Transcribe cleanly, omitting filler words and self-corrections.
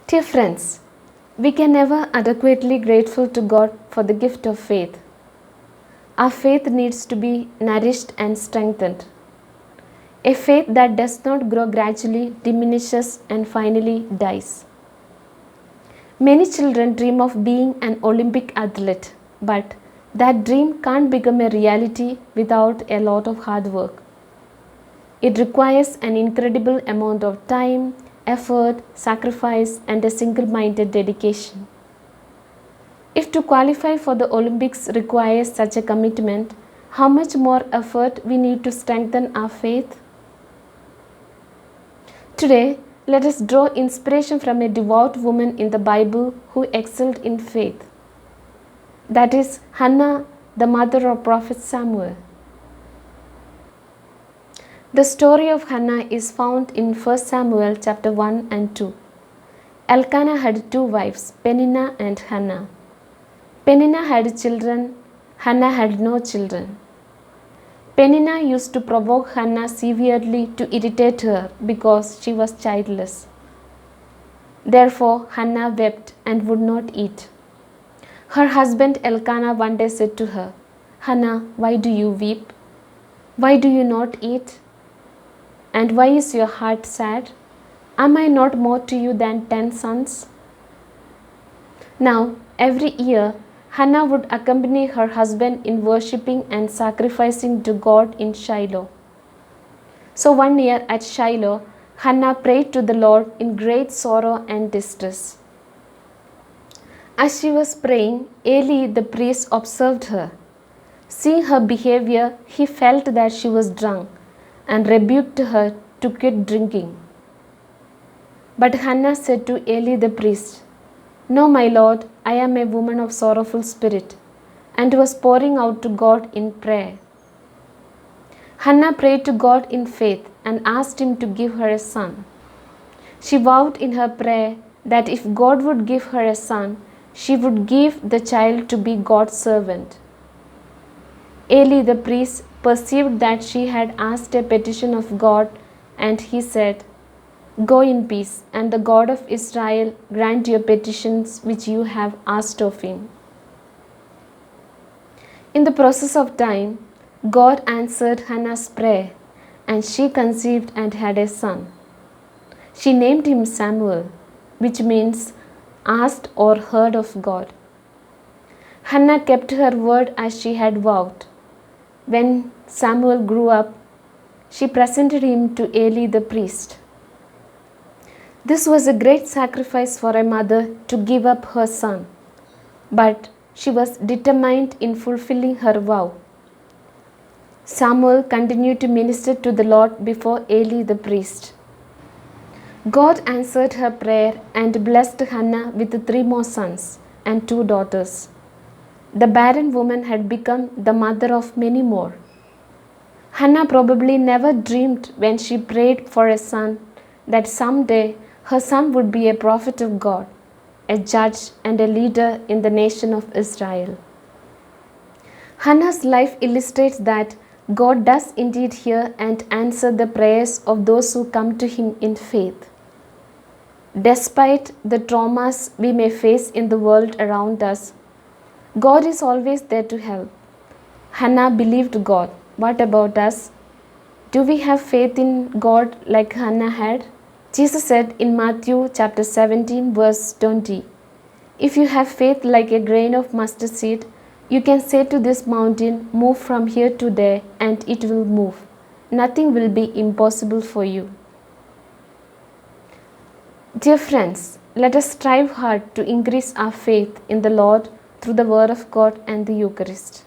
Dear friends, we can never adequately grateful to God for the gift of faith. Our faith needs to be nourished and strengthened. A faith that does not grow gradually, diminishes, and finally dies. Many children dream of being an Olympic athlete, but that dream can't become a reality without a lot of hard work. It requires an incredible amount of time, effort, sacrifice, and a single minded dedication. If to qualify for the Olympics requires such a commitment, how much more effort we need to strengthen our faith? Today, let us draw inspiration from a devout woman in the Bible who excelled in faith. That is Hannah, the mother of Prophet Samuel. The story of Hannah is found in 1 Samuel chapter 1 and 2. Elkanah had two wives, Peninnah and Hannah. Peninnah had children, Hannah had no children. Peninnah used to provoke Hannah severely to irritate her because she was childless. Therefore, Hannah wept and would not eat. Her husband Elkanah one day said to her, "Hannah, why do you weep? Why do you not eat? And why is your heart sad? Am I not more to you than 10 sons?" Now, every year, Hannah would accompany her husband in worshipping and sacrificing to God in Shiloh. So one year at Shiloh, Hannah prayed to the Lord in great sorrow and distress. As she was praying, Eli the priest observed her. Seeing her behavior, he felt that she was drunk and rebuked her to quit drinking. But Hannah said to Eli the priest, "No, my lord, I am a woman of sorrowful spirit," and was pouring out to God in prayer. Hannah prayed to God in faith and asked him to give her a son. She vowed in her prayer that if God would give her a son, she would give the child to be God's servant. Eli the priest perceived that she had asked a petition of God, and he said, "Go in peace, and the God of Israel grant your petitions which you have asked of him." In the process of time, God answered Hannah's prayer, and she conceived and had a son. She named him Samuel, which means asked or heard of God. Hannah kept her word as she had vowed. When Samuel grew up, she presented him to Eli the priest. This was a great sacrifice for a mother to give up her son, but she was determined in fulfilling her vow. Samuel continued to minister to the Lord before Eli the priest. God answered her prayer and blessed Hannah with 3 more sons and 2 daughters. The barren woman had become the mother of many more. Hannah probably never dreamed when she prayed for a son that someday her son would be a prophet of God, a judge and a leader in the nation of Israel. Hannah's life illustrates that God does indeed hear and answer the prayers of those who come to him in faith. Despite the traumas we may face in the world around us, God is always there to help. Hannah believed God. What about us? Do we have faith in God like Hannah had? Jesus said in Matthew chapter 17 verse 20, "If you have faith like a grain of mustard seed, you can say to this mountain, 'Move from here to there,' and it will move. Nothing will be impossible for you." Dear friends, let us strive hard to increase our faith in the Lord through the Word of God and the Eucharist.